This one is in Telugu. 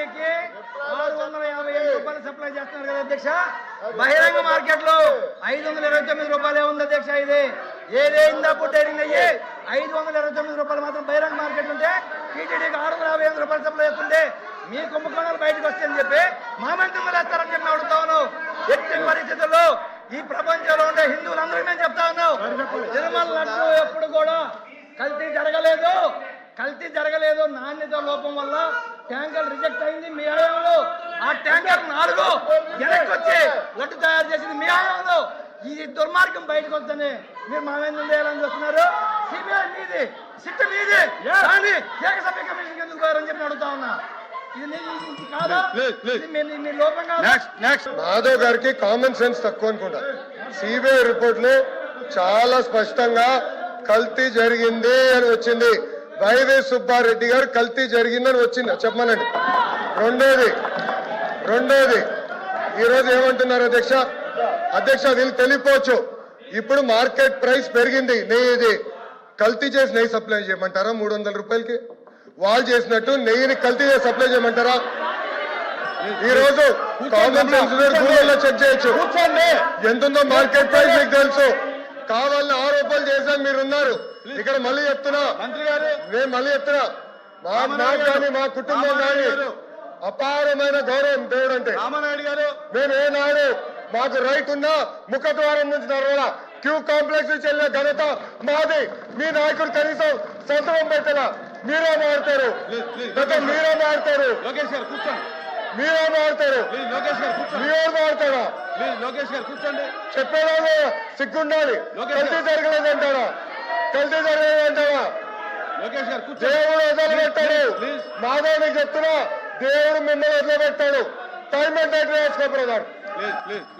కేజీకి 657 రూపాయలు సప్లై చేస్తున్నారు కదా అధ్యక్ష. బహిరంగ మార్కెట్ లో 529 రూపాయలే ఉంది అధ్యక్ష. ఇది ఏదైందా ట్రేడింగ్ అయ్యి 529 రూపాయలు మాత్రం బహిరంగ మార్కెట్ ఉంటే టీటీడీకి 658 రూపాయలు సప్లై చేస్తుంటే మీ కుంభకోణాలు బయటకు వస్తాయని చెప్పి మా మంత్రులు వేస్తారని చెప్పి అడుగుతా ఉన్నావు. ఎట్టి పరిస్థితుల్లో ఈ ప్రపంచంలో ఉండే హిందువులందరూ మేము చెప్తా ఉన్నాం, తిరుమల లడ్డు ఎప్పుడు కూడా కల్తీ జరగలేదు. నాణ్యత లోపం వల్ల ట్యాంకర్ రిజెక్ట్ అయింది మీ హయాంలో. ఆ ట్యాంకర్ 4 వెనక్కి వచ్చి లడ్డు తయారు చేసింది మీ హయాంలో. ఈ దుర్మార్గం బయటకు వస్తేనే మీరు మా మీద వేయాలని చూస్తున్నారు. సిబిఐ మీది, సిట్ మీది, కానీ ఏకసభ్య కమిషన్ ఎందుకు పోయారని చెప్పి అడుగుతా ఉన్నా. మాధవ్ గారికి కామన్ సెన్స్ తక్కువ అనుకుంటా. సిబిఐ రిపోర్ట్ లో చాలా స్పష్టంగా కల్తీ జరిగింది అని వచ్చింది. వైవి సుబ్బారెడ్డి గారు కల్తీ జరిగిందని వచ్చింది చెప్పమనండి. రెండోది ఈ రోజు ఏమంటున్నారు అధ్యక్ష వీళ్ళు తెలియపోవచ్చు. ఇప్పుడు మార్కెట్ ప్రైస్ పెరిగింది. నెయ్యి కల్తీ చేసి నెయ్యి సప్లై చేయమంటారా 300 రూపాయలకి? వాళ్ళు చేసినట్టు నెయ్యిని కల్తీ చేసి సప్లై చేయమంటారా? ఈ రోజు కామన్ సెన్స్ గూగుల్లో చెక్ చేయొచ్చు ఎంతుందో మార్కెట్ ప్రైస్ మీకు తెలుసు. కావాలని ఆరోపణలు చేశాను మీరున్నారు ఇక్కడ. మళ్ళీ చెప్తున్నా నాకు కానీ మా కుటుంబం కానీ అపారమైన గౌరవం దేవుడు అంటే. మేము ఏనాడు మాకు రైట్ ఉన్నా ముఖద్వారం నుంచి నడవాలా, క్యూ కాంప్లెక్స్ నుంచి వెళ్ళిన ఘనత మాది. మీ నాయకుడు కనీసం సంతకం పెట్టలా. మీరే మారుతారు, మీరే మారుతారా? చెప్పేవాళ్ళు సిగ్గుండాలి. కల్తీ జరగలేదంటారా? దేవుడు వదిలిపెట్టాడు. మాధవ్ చెప్తున్నా, దేవుడు మిమ్మల్ని వదిలిపెట్టాడు. టైం అంటే రాసుకో బ్రదర్.